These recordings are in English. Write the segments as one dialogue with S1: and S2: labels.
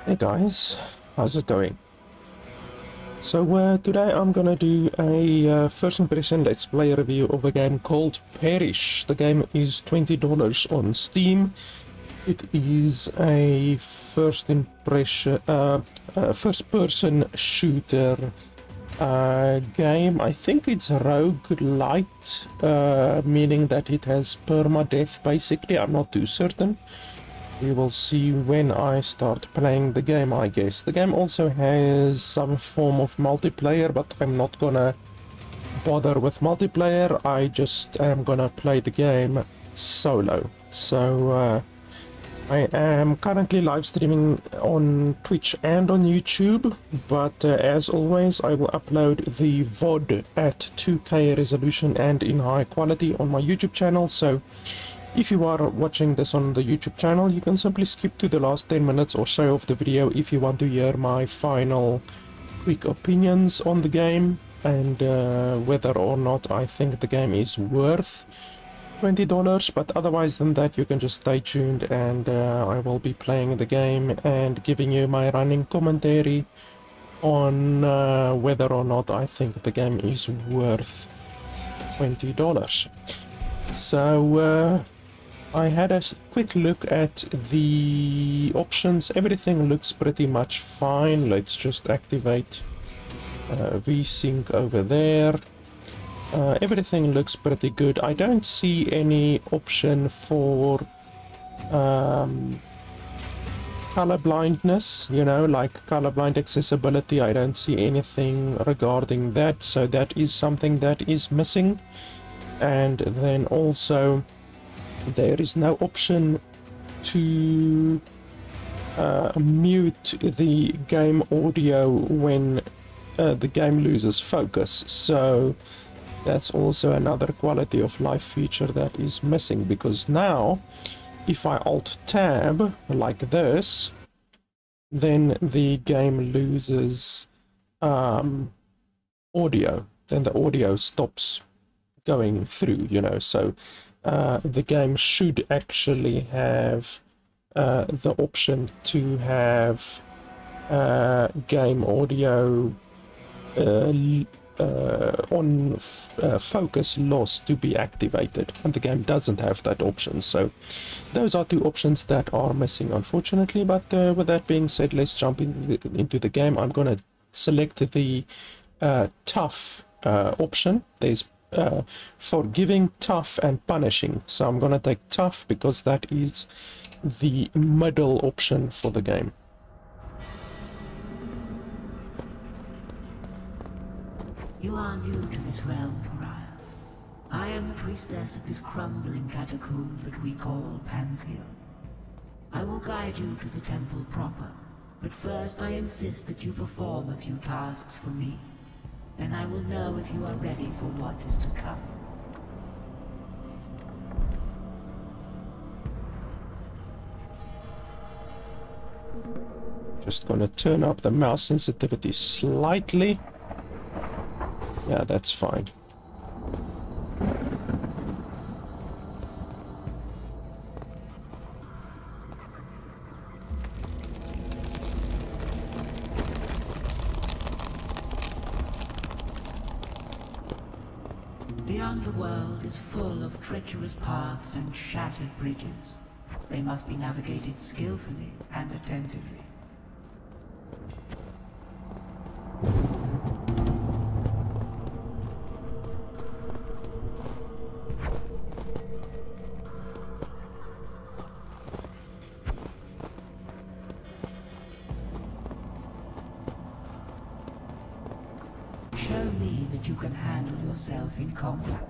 S1: Hey guys, how's it going? So today I'm gonna do a first impression let's play review of a game called Perish. The game is $20 on Steam. It is a first impression, first person shooter game. I think it's roguelite, meaning that it has permadeath basically. I'm not too certain. We will see when I start playing the game, I guess. The game also has some form of multiplayer, but I'm not gonna bother with multiplayer. I just am gonna play the game solo. So I am currently live streaming on Twitch and on YouTube, but as always I will upload the VOD at 2K resolution and in high quality on my YouTube channel. So if you are watching this on the YouTube channel, you can simply skip to the last 10 minutes or so of the video if you want to hear my final quick opinions on the game and whether or not I think the game is worth $20. But otherwise than that, you can just stay tuned and I will be playing the game and giving you my running commentary on whether or not I think the game is worth $20. So I had a quick look at the options. Everything looks pretty much fine. Let's just activate VSync over there. Everything looks pretty good. I don't see any option for color blindness, you know, like colorblind accessibility. I don't see anything regarding that, so that is something that is missing. And then also there is no option to mute the game audio when the game loses focus, so that's also another quality of life feature that is missing, because now if I alt tab like this, then the game loses audio, then the audio stops going through, you know. So the game should actually have the option to have game audio on focus loss to be activated, and the game doesn't have that option. So those are two options that are missing, unfortunately. But with that being said, let's jump into the game. I'm gonna select the tough option. There's forgiving, tough, and punishing. So I'm gonna take tough because that is the middle option for the game.
S2: You are new to this realm, Pariah. I am the priestess of this crumbling catacomb that we call Pantheon. I will guide you to the temple proper, but first I insist that you perform a few tasks for me. Then I will know if you are ready for what is to come.
S1: Just gonna turn up the mouse sensitivity slightly. Yeah, that's fine.
S2: The underworld is full of treacherous paths and shattered bridges. They must be navigated skillfully and attentively. Show me that you can handle yourself in combat.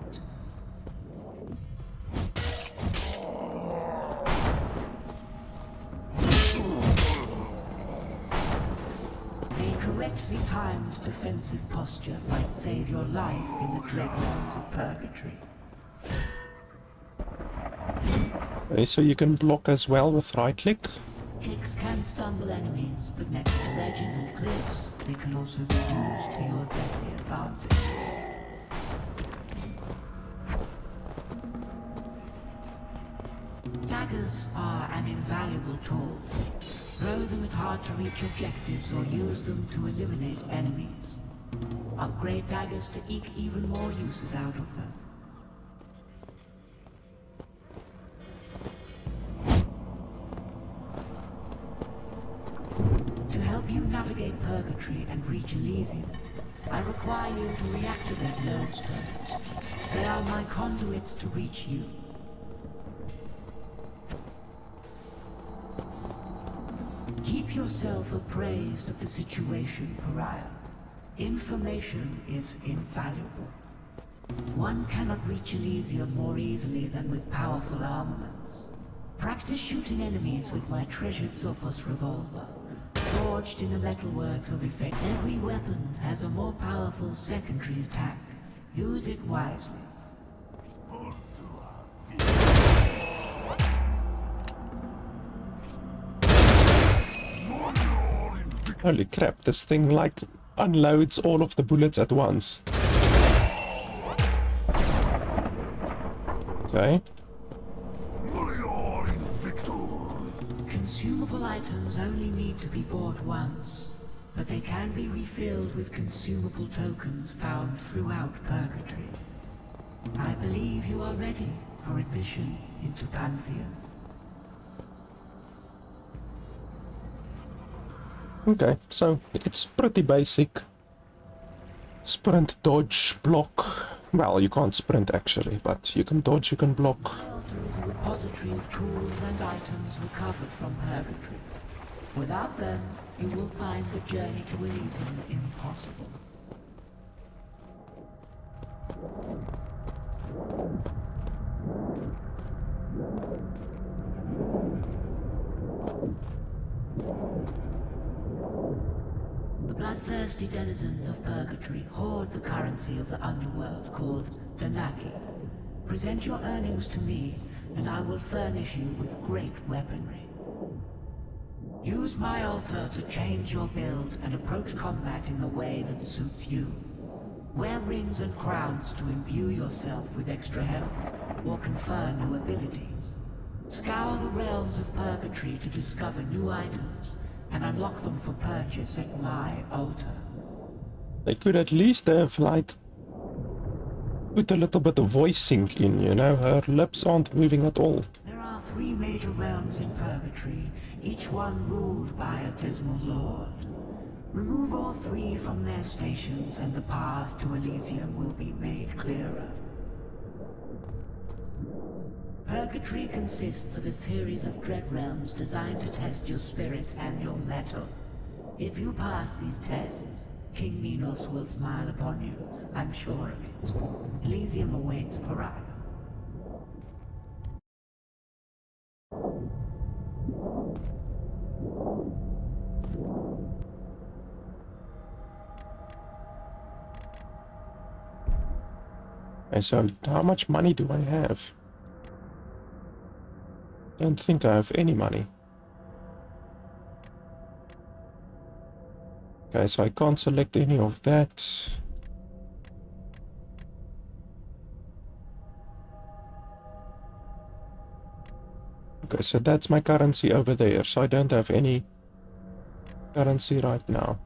S2: A correctly timed defensive posture might save your life in the dread realms of purgatory.
S1: Okay, so you can block as well with right click.
S2: Kicks can stumble enemies, but next to ledges and cliffs, they can also be used to your deadly advantage. Daggers are an invaluable tool. Throw them at hard-to-reach objectives or use them to eliminate enemies. Upgrade daggers to eke even more uses out of them. To help you navigate Purgatory and reach Elysium, I require you to reactivate lodestones. They are my conduits to reach you. Keep yourself appraised of the situation, Pariah. Information is invaluable. One cannot reach Elysium more easily than with powerful armaments. Practice shooting enemies with my treasured Sophos revolver. Forged in the metalworks of effect, every weapon has a more powerful secondary attack. Use it wisely.
S1: Holy crap, this thing like unloads all of the bullets at once. Okay.
S2: Consumable items only need to be bought once, but they can be refilled with consumable tokens found throughout Purgatory. I believe you are ready for admission into Pantheon.
S1: Okay, so it's pretty basic. Sprint, dodge, block. Well, you can't sprint actually, but you can dodge, you can block.
S2: The altar is a repository of tools and items recovered from Purgatory. Without them, you will find the journey to Elysium impossible. The bloodthirsty denizens of Purgatory hoard the currency of the underworld called Danaki. Present your earnings to me, and I will furnish you with great weaponry. Use my altar to change your build and approach combat in the way that suits you. Wear rings and crowns to imbue yourself with extra health or confer new abilities. Scour the realms of Purgatory to discover new items and unlock them for purchase at my altar.
S1: They could at least have, like, put a little bit of voicing in, you know? Her lips aren't moving at all.
S2: There are 3 major realms in Purgatory, each one ruled by a dismal lord. Remove all 3 from their stations and the path to Elysium will be made clearer. Purgatory consists of a series of dread realms designed to test your spirit and your mettle. If you pass these tests, King Minos will smile upon you, I'm sure of it. Elysium awaits Pariah.
S1: Okay, so how much money do I have? Don't think I have any money. Okay, so I can't select any of that. Okay, so that's my currency over there, so I don't have any currency right now.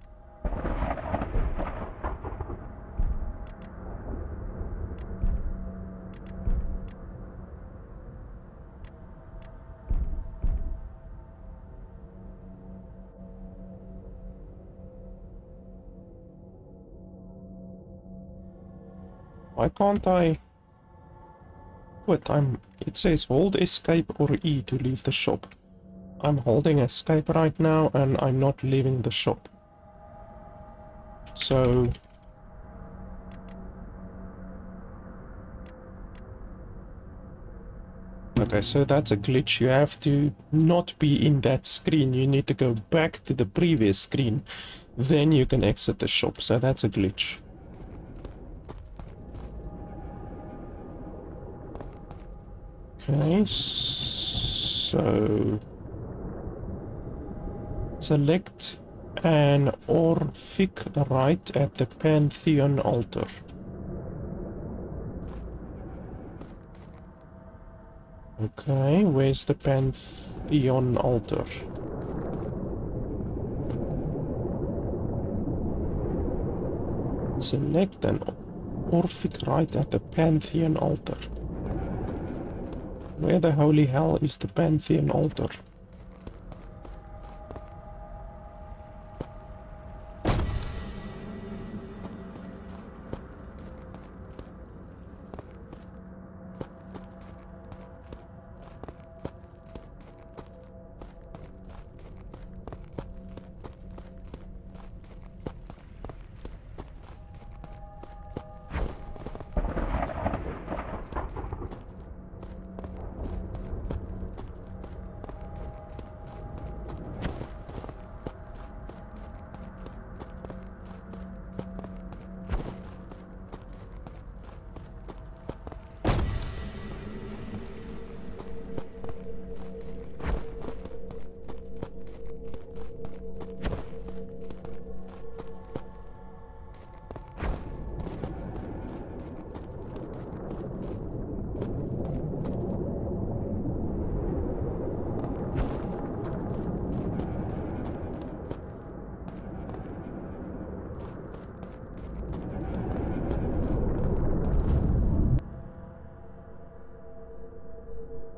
S1: Why can't I? What it says hold escape or E to leave the shop. I'm holding escape right now and I'm not leaving the shop. So okay, so that's a glitch. You have to not be in that screen. You need to go back to the previous screen. Then you can exit the shop. So that's a glitch. Okay, so select an Orphic rite at the Pantheon altar. Okay, where's the Pantheon altar? Select an Orphic rite at the Pantheon altar. Where the holy hell is the Pantheon altar?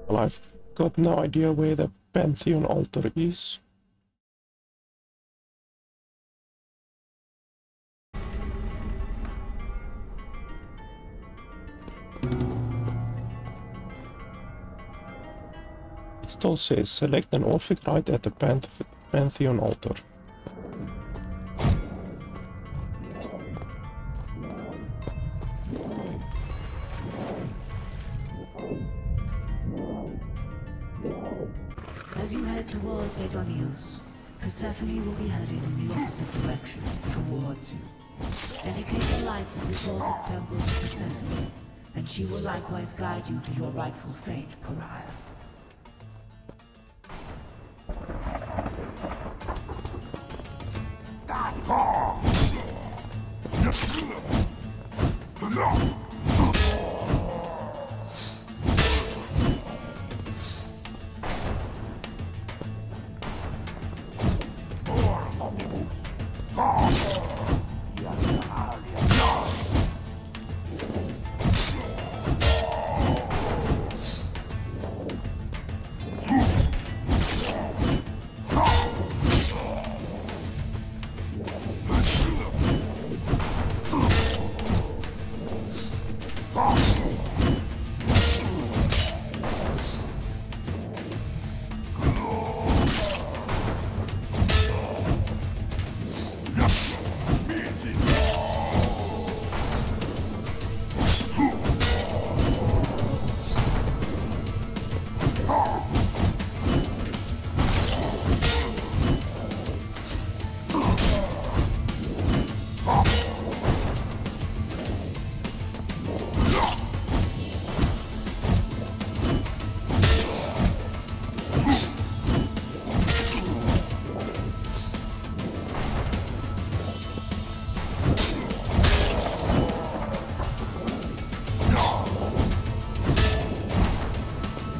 S1: Well, I've got no idea where the Pantheon altar is. It still says select an Orphic rite at the Pantheon altar.
S2: As you head towards Adonis, Persephone will be heading in the opposite direction, towards you. Dedicate the lights of the Orphic temple to Persephone, and she will likewise guide you to your rightful fate, Pariah.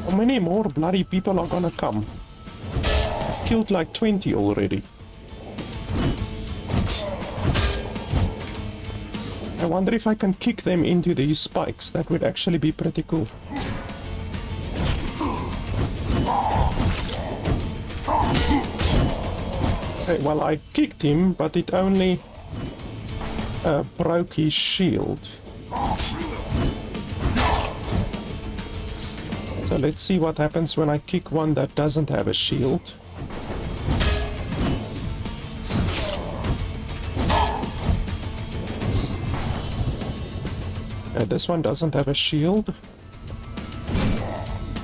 S1: How many more bloody people are gonna come? I've killed like 20 already. I wonder if I can kick them into these spikes. That would actually be pretty cool. Okay, well, I kicked him, but it only broke his shield. So let's see what happens when I kick one that doesn't have a shield. This one doesn't have a shield.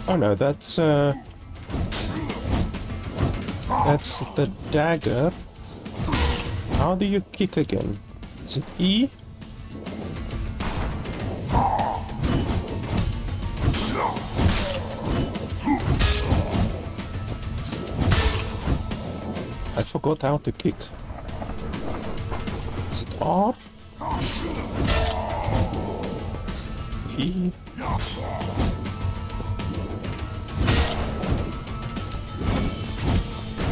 S1: Oh no, that's the dagger. How do you kick again? Is it E? I forgot how to kick. Is it R? P?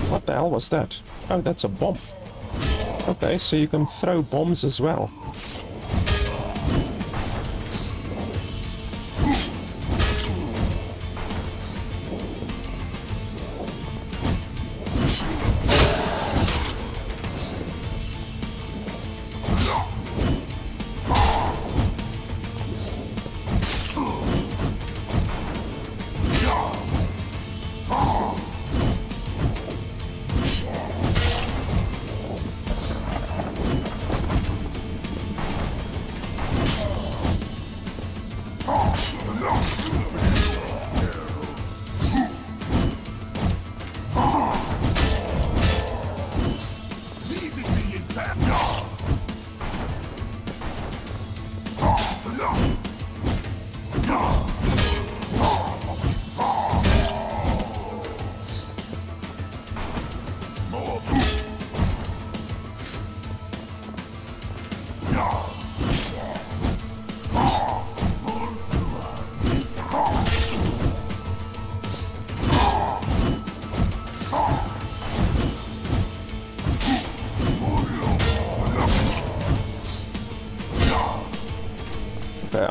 S1: What the hell was that? Oh, that's a bomb. Okay, so you can throw bombs as well.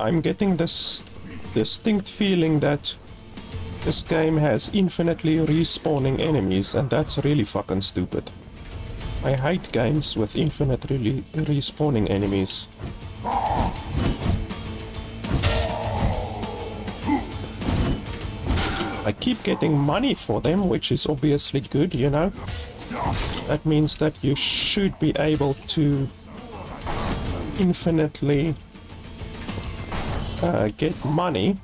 S1: I'm getting this distinct feeling that this game has infinitely respawning enemies, and that's really fucking stupid. I hate games with infinitely respawning enemies. I keep getting money for them, which is obviously good, you know. That means that you should be able to infinitely get money.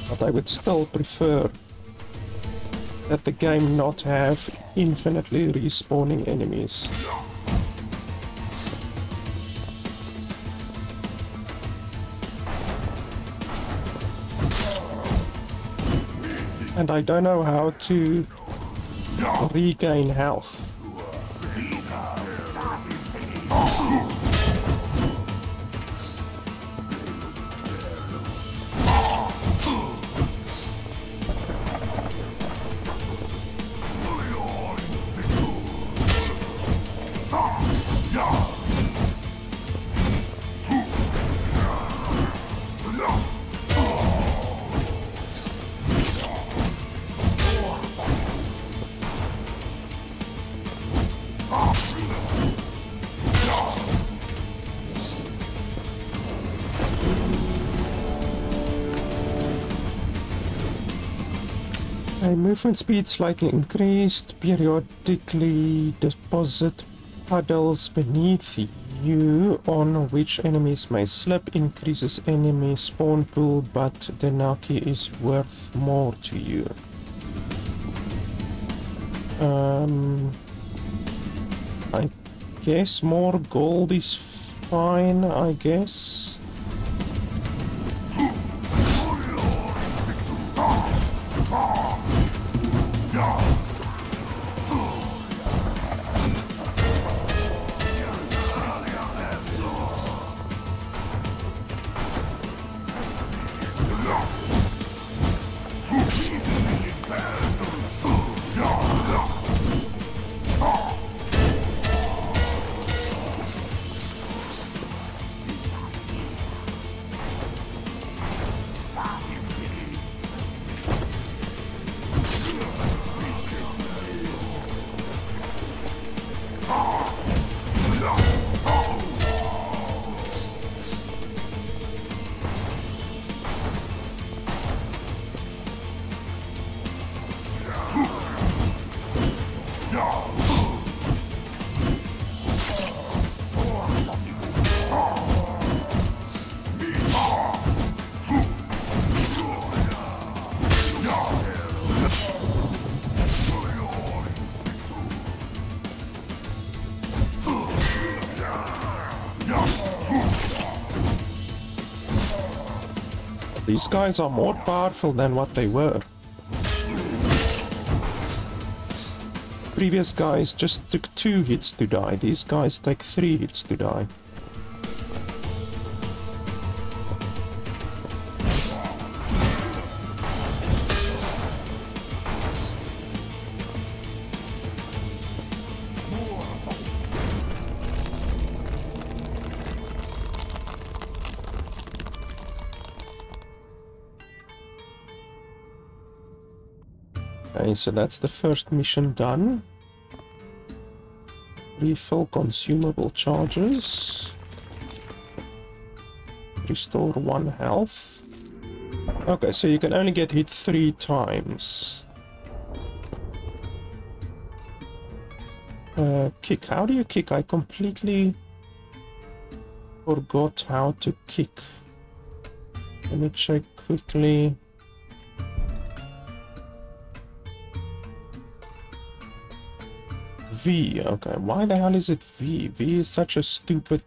S1: But I would still prefer that the game not have infinitely respawning enemies. And I don't know how to regain health. Movement speed slightly increased. Periodically deposit puddles beneath you on which enemies may slip. Increases enemy spawn pool, but the Naki is worth more to you. I guess more gold is fine, I guess. These guys are more powerful than what they were. Previous guys just took 2 hits to die. These guys take 3 hits to die. Okay, so that's the first mission done. Refill consumable charges. Restore 1 health. Okay, so you can only get hit 3 times. Kick. How do you kick? I completely forgot how to kick. Let me check quickly. V, okay, why the hell is it V? V is such a stupid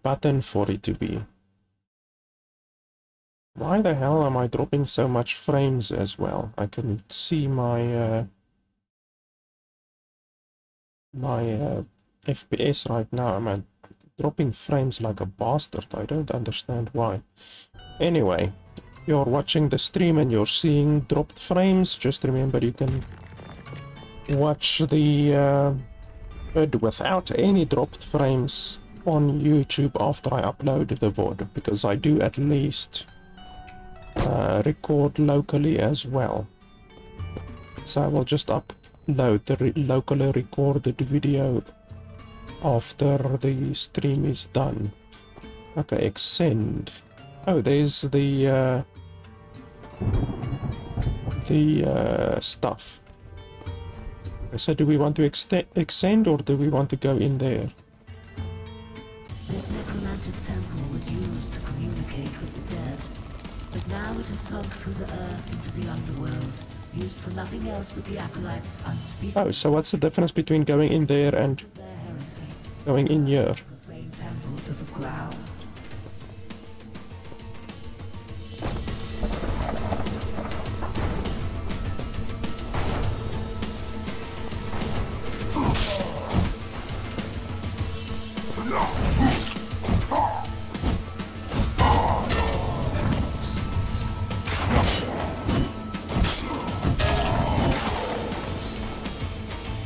S1: button for it to be. Why the hell am I dropping so much frames as well? I can see my FPS right now. I'm dropping frames like a bastard. I don't understand why. Anyway, if you're watching the stream and you're seeing dropped frames, just remember you can watch the vid without any dropped frames on YouTube after I upload the VOD, because I do at least record locally as well. So I will just upload the locally recorded video after the stream is done. Okay, extend. Oh, there's the stuff. So do we want to extend or do we want to go in there?
S2: This necromantic temple was used to communicate with the dead, but now it is sunk through the earth into the underworld, used for nothing else but the acolytes' unspeakable.
S1: Oh, so what's the difference between going in there and
S2: Their heresy,
S1: going in here?
S2: profane temple to the ground.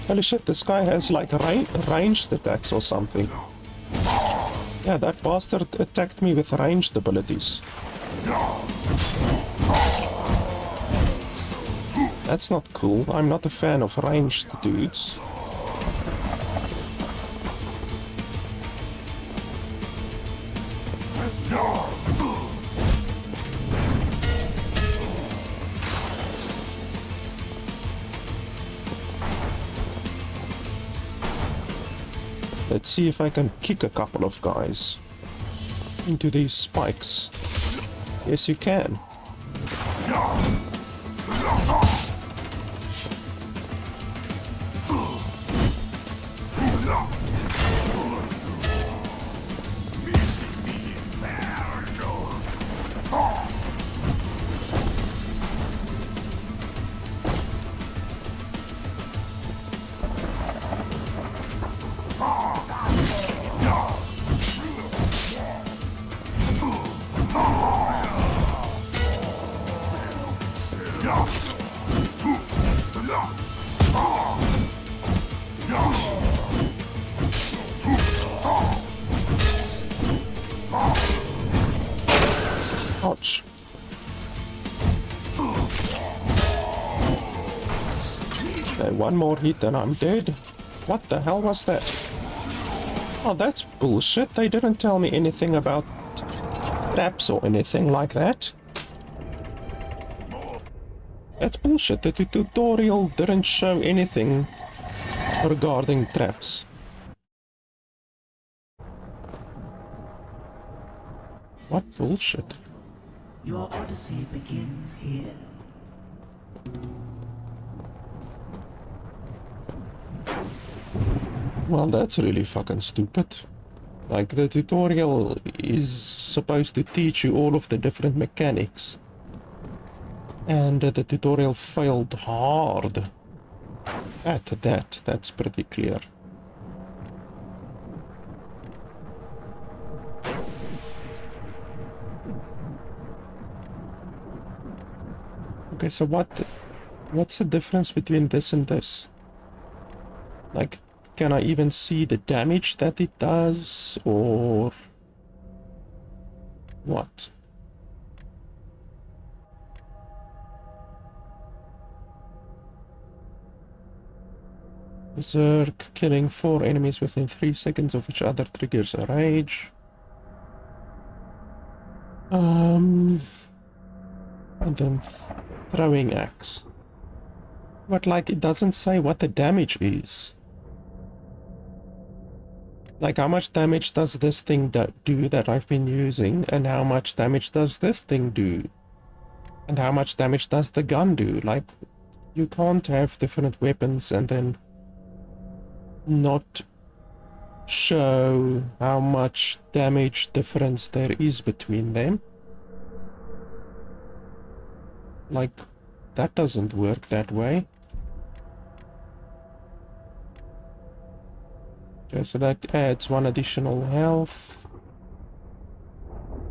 S1: Holy shit, this guy has like ranged attacks or something. Yeah, that bastard attacked me with ranged abilities. That's not cool. I'm not a fan of ranged dudes. Let's see if I can kick a couple of guys into these spikes. Yes, you can. Ouch. Okay, one more hit and I'm dead. What the hell was that? Oh, that's bullshit. They didn't tell me anything about traps or anything like that. That's bullshit. The tutorial didn't show anything regarding traps. What bullshit?
S2: Your odyssey begins here.
S1: Well, that's really fucking stupid. Like, the tutorial is supposed to teach you all of the different mechanics. And the tutorial failed hard at that. That's pretty clear. Okay, so what's the difference between this and this? Like, can I even see the damage that it does, or what? Berserk, killing 4 enemies within 3 seconds of each other triggers a rage. And then throwing axe. But like, it doesn't say what the damage is. Like, how much damage does this thing do that I've been using, and how much damage does this thing do? And how much damage does the gun do? Like, you can't have different weapons and then not show how much damage difference there is between them. Like, that doesn't work that way. Okay, so that adds 1 additional health.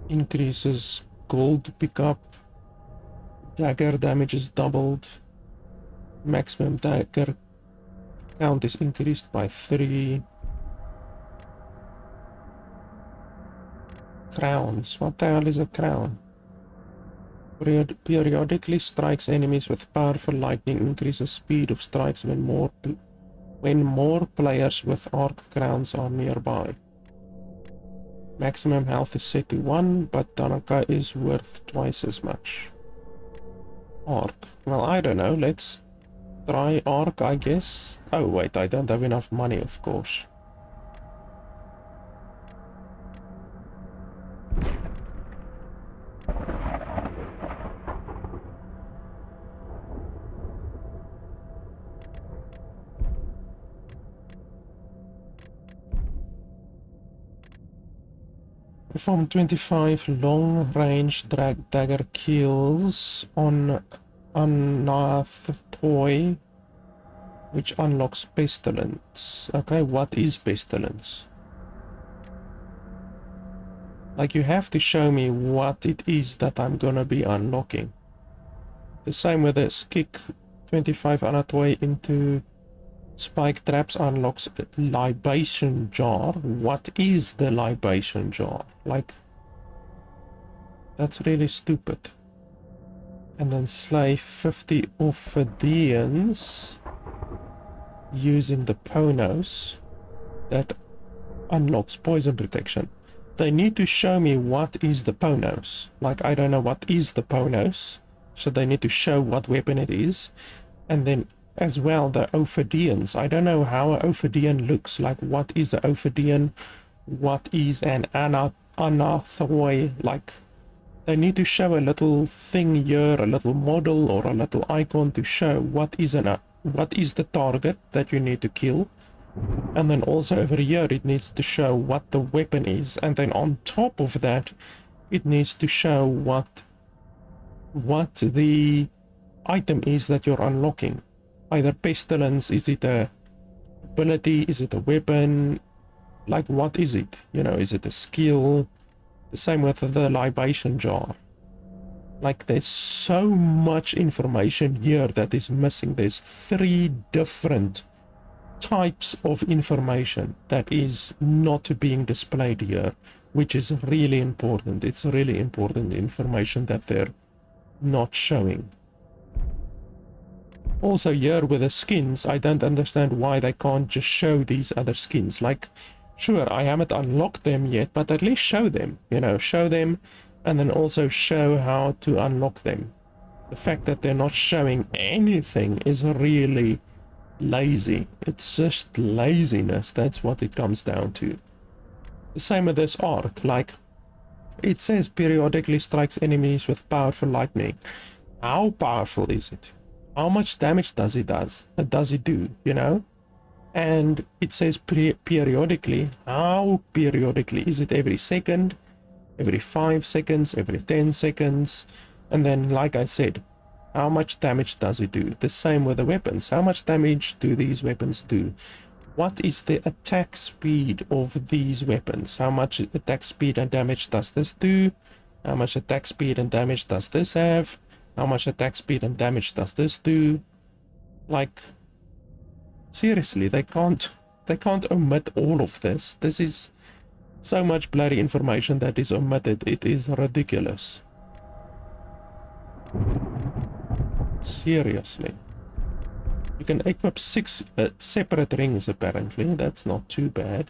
S1: Increases gold pickup. Dagger damage is doubled. Maximum dagger Count is increased by 3. Crowns. What the hell is a crown? Periodically strikes enemies with powerful lightning, increases speed of strikes when more players with arc crowns are nearby. Maximum health is set to 1, but Tanaka is worth twice as much. Arc. Well, I don't know. Let's try arc, I guess. Oh, wait, I don't have enough money, of course. Perform 25 long-range dagger kills on Anathoi, which unlocks Pestilence. Okay, what is Pestilence? Like, you have to show me what it is that I'm gonna be unlocking. The same with this. Kick 25 Anathoi into Spike Traps unlocks Libation Jar. What is the Libation Jar? Like, that's really stupid. And then slay 50 Ophidians using the Ponos. That unlocks poison protection. They need to show me what is the Ponos. Like, I don't know what is the Ponos, so they need to show what weapon it is. And then as well, the Ophidians. I don't know how an Ophidian looks. Like, what is the Ophidian? What is an Anathoi? Like, they need to show a little thing here, a little model or a little icon to show what is the target that you need to kill. And then also over here it needs to show what the weapon is, and then on top of that it needs to show what the item is that you're unlocking. Either Pestilence, is it a ability, is it a weapon, like what is it? You know, is it a skill? The same with the Libation Jar. Like, there's so much information here that is missing. There's 3 different types of information that is not being displayed here, which is really important. It's really important information that they're not showing. Also here with the skins, I don't understand why they can't just show these other skins. Like, sure, I haven't unlocked them yet, but at least show them, you know, show them, and then also show how to unlock them. The fact that they're not showing anything is really lazy. It's just laziness, that's what it comes down to. The same with this arc. Like, it says periodically strikes enemies with powerful lightning. How powerful is it? How much damage does it do, you know? And it says periodically. How periodically? Is it every second, every 5 seconds, every 10 seconds? And then, like I said, how much damage does it do? The same with the weapons. How much damage do these weapons do? What is the attack speed of these weapons? How much attack speed and damage does this do? How much attack speed and damage does this have? How much attack speed and damage does this do? Like, seriously, they can't omit all of this. This is so much bloody information that is omitted. It is ridiculous. Seriously. You can equip 6 separate rings, apparently. That's not too bad.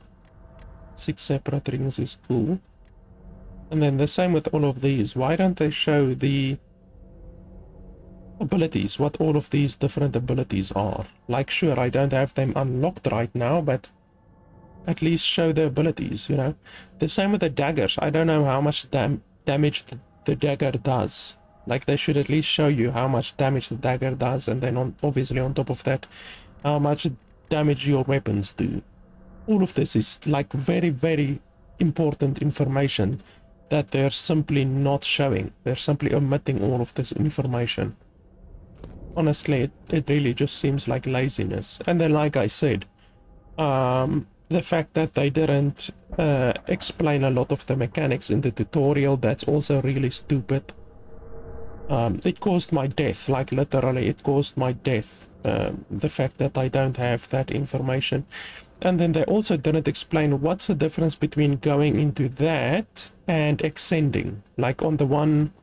S1: 6 separate rings is cool. And then the same with all of these. Why don't they show the abilities, what all of these different abilities are? Like, sure, I don't have them unlocked right now, but at least show the abilities, you know? The same with the daggers. I don't know how much damage the dagger does. Like, they should at least show you how much damage the dagger does, and then obviously on top of that, how much damage your weapons do. All of this is like very, very important information that they're simply not showing. They're simply omitting all of this information. Honestly, it really just seems like laziness. And then, like I said, the fact that they didn't explain a lot of the mechanics in the tutorial, that's also really stupid. It caused my death, like literally it caused my death the fact that I don't have that information. And then they also didn't explain what's the difference between going into that and extending. Like on the one,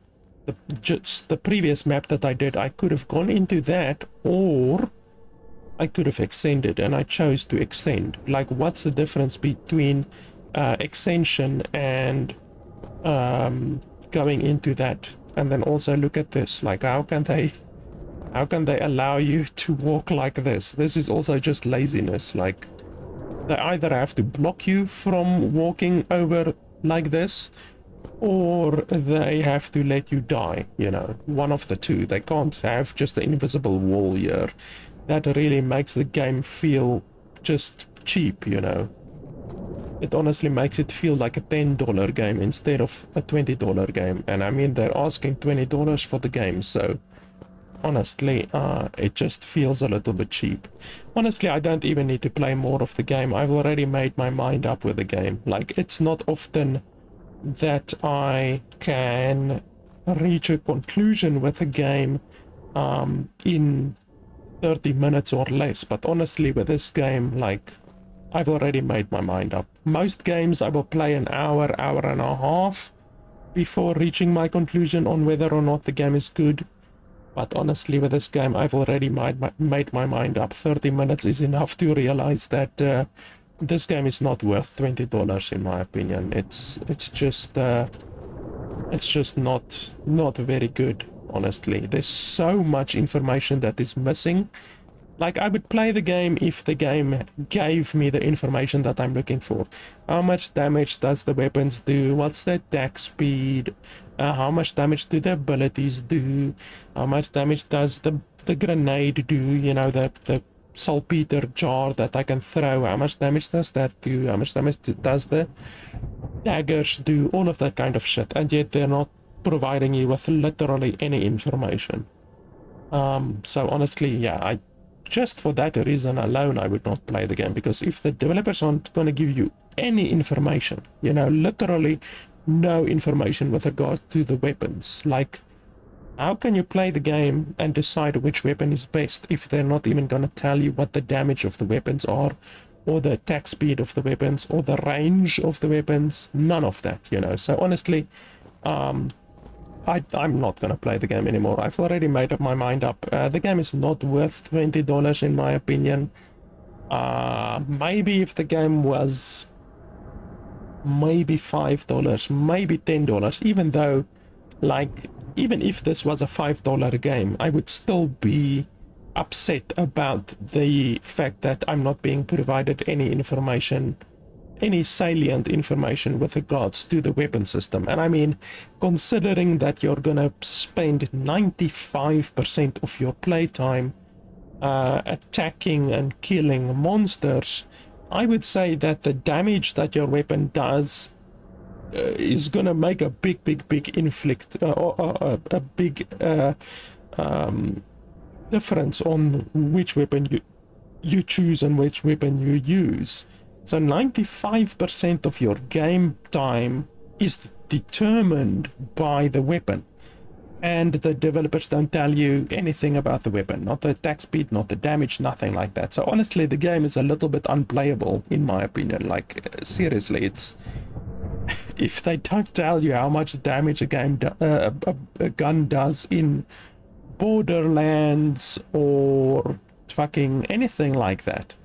S1: just the previous map that I did, I could have gone into that, or I could have extended, and I chose to extend. Like, what's the difference between extension and going into that? And then also look at this, like, how can they allow you to walk like this? This is also just laziness. Like, they either have to block you from walking over like this, or they have to let you die, you know, one of the two. They can't have just an invisible wall here. That really makes the game feel just cheap, you know. It honestly makes it feel like a $10 game instead of a $20 game. And I mean, they're asking $20 for the game, so honestly, it just feels a little bit cheap. Honestly, I don't even need to play more of the game. I've already made my mind up with the game. Like, it's not often that I can reach a conclusion with a game in 30 minutes or less, but honestly with this game, like, I've already made my mind up. Most games I will play an hour, hour and a half before reaching my conclusion on whether or not the game is good. But honestly with this game, I've already made my mind up. 30 minutes is enough to realize that this game is not worth $20 in my opinion. It's just not very good, honestly. There's so much information that is missing. Like, I would play the game if the game gave me the information that I'm looking for. How much damage does the weapons do? What's the attack speed? How much damage do the abilities do? How much damage does the grenade do? You know, the saltpeter jar that I can throw. How much damage does that do? How much damage does the daggers do? All of that kind of shit. And yet they're not providing you with literally any information. So honestly, yeah, just for that reason alone, I would not play the game, because if the developers aren't going to give you any information, you know, literally no information with regard to the weapons, like, how can you play the game and decide which weapon is best if they're not even going to tell you what the damage of the weapons are, or the attack speed of the weapons, or the range of the weapons? None of that, you know. So honestly, I'm not going to play the game anymore. I've already made up my mind up. The game is not worth $20 in my opinion. Maybe if the game was maybe $5, maybe $10, even though, like, even if this was a $5 game, I would still be upset about the fact that I'm not being provided any information, any salient information with regards to the weapon system. And I mean, considering that you're gonna spend 95% of your playtime attacking and killing monsters, I would say that the damage that your weapon does is gonna make a big inflict a big difference on which weapon you choose and which weapon you use. So 95% of your game time is determined by the weapon, and the developers don't tell you anything about the weapon, not the attack speed, not the damage, nothing like that. So honestly, the game is a little bit unplayable in my opinion. Like, seriously, it's if they don't tell you how much damage a gun does in Borderlands or fucking anything like that,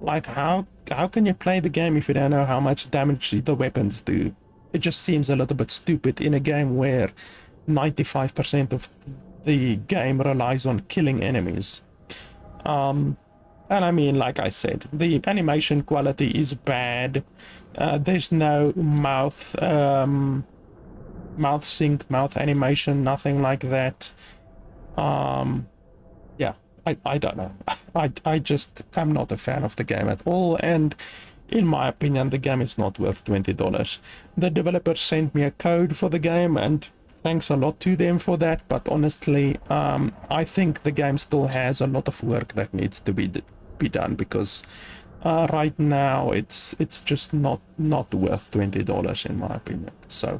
S1: like, how can you play the game if you don't know how much damage the weapons do? It just seems a little bit stupid in a game where 95% of the game relies on killing enemies. And I mean, like I said, the animation quality is bad. There's no mouth sync, mouth animation, nothing like that. Yeah, I don't know. I'm not a fan of the game at all, and in my opinion, the game is not worth $20. The developers sent me a code for the game, and thanks a lot to them for that, but honestly, I think the game still has a lot of work that needs to be done, because right now it's just not worth $20 in my opinion. So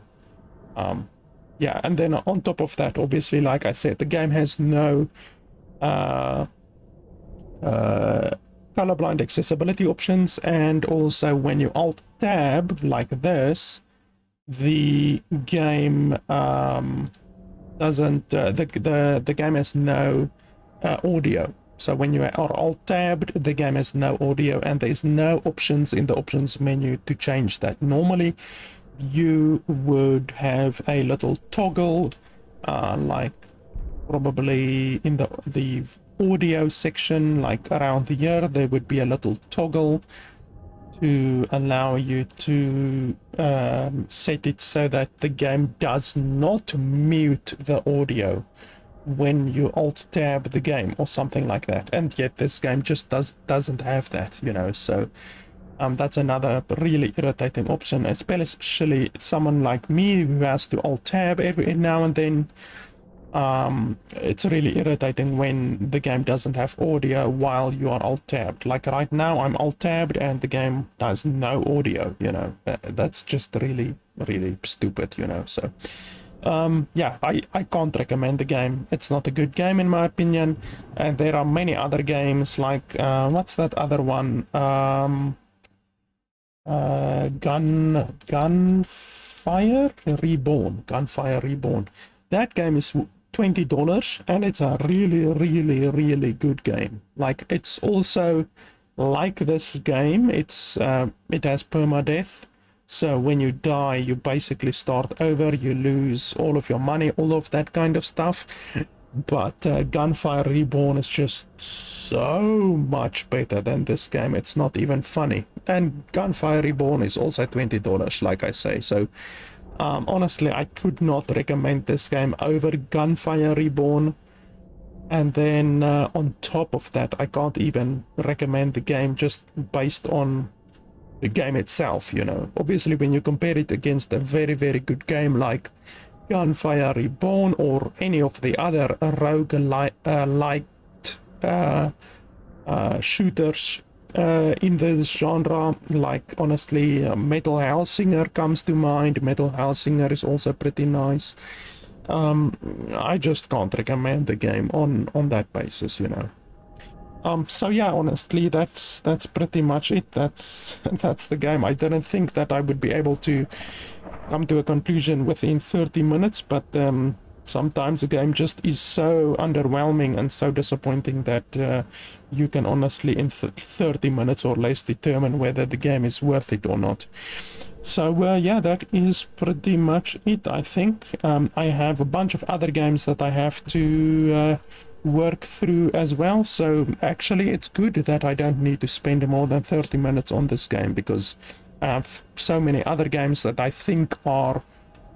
S1: yeah, and then on top of that, obviously, like I said, the game has no colorblind accessibility options, and also when you alt tab like this, the game doesn't the game has no audio. So when you are alt tabbed, the game has no audio, and there's no options in the options menu to change that. Normally you would have a little toggle, like probably in the audio section, like around the ear, there would be a little toggle to allow you to set it so that the game does not mute the audio when you alt tab the game or something like that. And yet this game just doesn't have that, you know. So that's another really irritating option, especially someone like me who has to alt tab every now and then. It's really irritating when the game doesn't have audio while you are alt tabbed. Like right now I'm alt tabbed and the game has no audio, you know. That's just really stupid, you know. So yeah, I can't recommend the game. It's not a good game in my opinion. And there are many other games like what's that other one, Gunfire Reborn. That game is $20 and it's a really good game. Like, it's also like this game, it's it has permadeath, so when you die you basically start over, you lose all of your money, all of that kind of stuff. But Gunfire Reborn is just so much better than this game. It's not even funny. And Gunfire Reborn is also $20, like I say. So honestly, I could not recommend this game over Gunfire Reborn. And then on top of that, I can't even recommend the game just based on the game itself, you know. Obviously, when you compare it against a very good game like Gunfire Reborn or any of the other roguelike shooters in this genre, like honestly Metal Hellsinger comes to mind. Metal Hellsinger is also pretty nice. I just can't recommend the game on that basis, you know. So yeah, honestly, that's pretty much it. That's the game. I didn't think that I would be able to come to a conclusion within 30 minutes, but sometimes a game just is so underwhelming and so disappointing that you can honestly in 30 minutes or less determine whether the game is worth it or not. So yeah, that is pretty much it, I think. I have a bunch of other games that I have to work through as well, so actually it's good that I don't need to spend more than 30 minutes on this game, because I have so many other games that I think are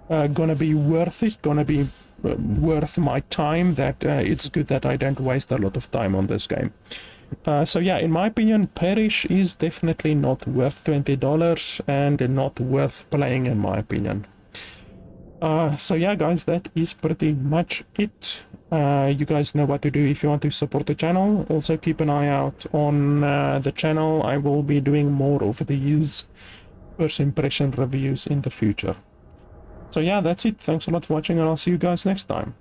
S1: gonna be worth it, gonna be worth my time, that it's good that I don't waste a lot of time on this game. So yeah, in my opinion, Perish is definitely not worth $20 and not worth playing, in my opinion. So yeah, guys, that is pretty much it. You guys know what to do if you want to support the channel. Also keep an eye out on the channel. I will be doing more of these first impression reviews in the future. So yeah, that's it. Thanks a lot for watching, and I'll see you guys next time.